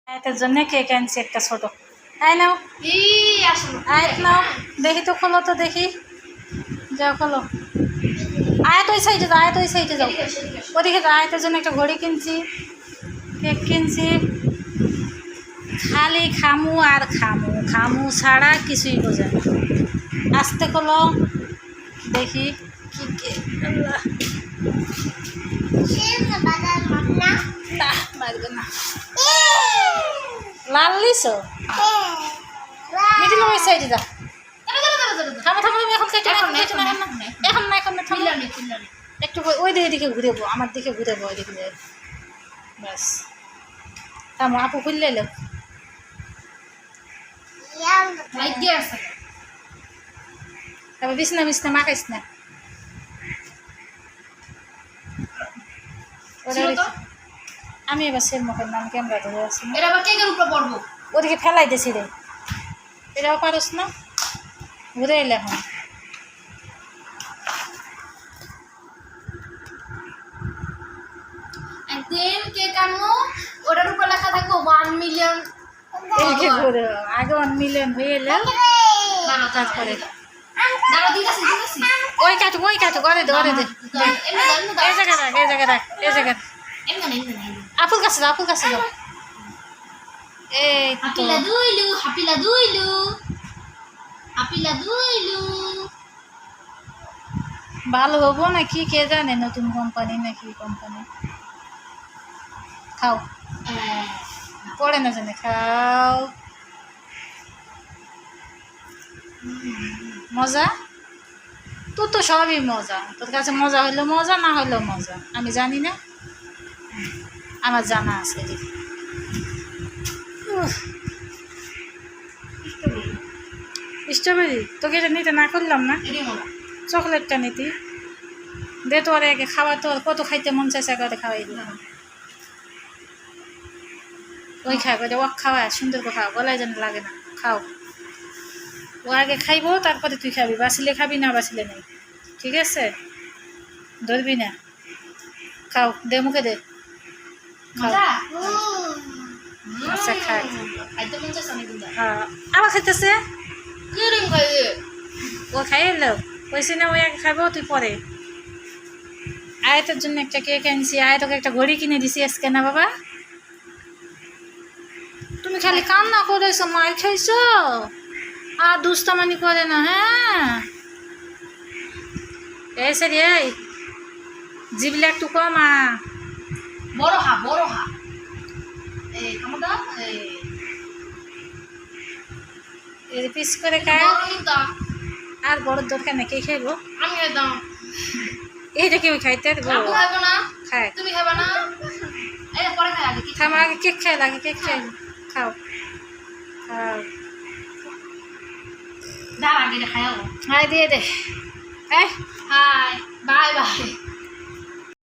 আয়াতের জন্য কেক আনছি একটা ছোট। আয় নাও, আয়াত নাও, দেখি তো, খোলো তো দেখি, যাও খোলো। আয়াত ওই সাইডে যাও, আয়াত ওই সাইডে যাও, ওদিকে যাও। আয়াতের জন্য একটা ঘড়ি কিনছি, কেক কিনছি। খালি খামু আর খামু, খামু ছাড়া কিছুই বোঝে না। আস্তে খোলো দেখি কি কেক। আল্লাহ, না মারবে না। লাল লিসো মিডিল ওই সাইডে যাও। থামো থামো, তুমি এখন কেটে এখন না, এখন না, এখন না, থামো। একটু ওই দিকে ঘুরেবো, আমার দিকে ঘুরেবো, ওই দিকে যাই। ব্যাস থামো, আপু খুললে এলো। তারপর বিছনা বিছনা মাখাইস না। আমি এবার সের মুখের নাম ক্যামেরা ধরে আছি, ওদিকে ফেলাই দিয়েছি রে। এটাও পারস না, ঘুরে এলে এখন। একদিন কেক আনবো, ওটার উপর লেখা থাকবো 1 মিলিয়ন। আগে 1 মিলিয়ন হয়ে এলে তারপরে ওই কাটু, ওই কাটু, ঘরে দে, ঘরে দে। এই জায়গা রাখ, এই জায়গা রাখ, এই জায়গা। আপুর কাছে যাও, আপুর কাছে যাও। এই তো হাপিলা দুইলু, হাপিলা দুইলু, হাপিলা দুইলু। ভালো হবো নাকি কে জানে, নতুন কোম্পানি নাকি কোম্পানি। খাও, পড়ে না জানে, খাও। মজা তোর তো সবই মজা, তোর কাছে মজা হইলো মজা, না হইলেও মজা, আমি জানি না, আমার জানা আছে। স্ট্রবেরি তোকে এটা নিতে না করলাম না, চকলেটটা নিতি দে তো, আর একে খাওয়া তো কত খাইতে মন চাইছে, করে খাওয়াই দিলাম। ওই খাও, ওইটা ওক খাওয়া সুন্দর করে খাও, গলায় যেন লাগে না, খাও। ও আগে খাইবো, তারপরে তুই খাবি, বাঁচিলে খাবি, না বাঁচিলে নেই, ঠিক আছে? ধরবি না, খাও, দে মুখে দে, খাও। আচ্ছা খাই, হ্যাঁ আবার খাইতেছে, ও খাই এলো, কইছি না ওই আগে খাবো, তুই পরে। আয়াতের জন্য একটা কেক আনছি, আয়াতকে একটা ঘড়ি কিনে দিছি আজকে, না বাবা? তুমি খালি কান্না করেছো, মার খাইছো আর দুস্তামানি করে না, হ্যাঁ? এই সারি, এই জিবলে একটু কমা, বড় হা, বড় হা। এই কামটা এই পিস করে খায়। আর বড় দরকার না, কে খাইবো? আমি একদম এইটা কেউ খাইতে আপু খাবো না, খায়, তুমি খাবা না? এই পরে খাই, আগে কি থামা, আগে কেক খাই, লাগে কেক খাই, খাও খাও। দাও, আগে খাইও। হাই দিয়ে দে, হ্যাঁ হাই বাই বাই।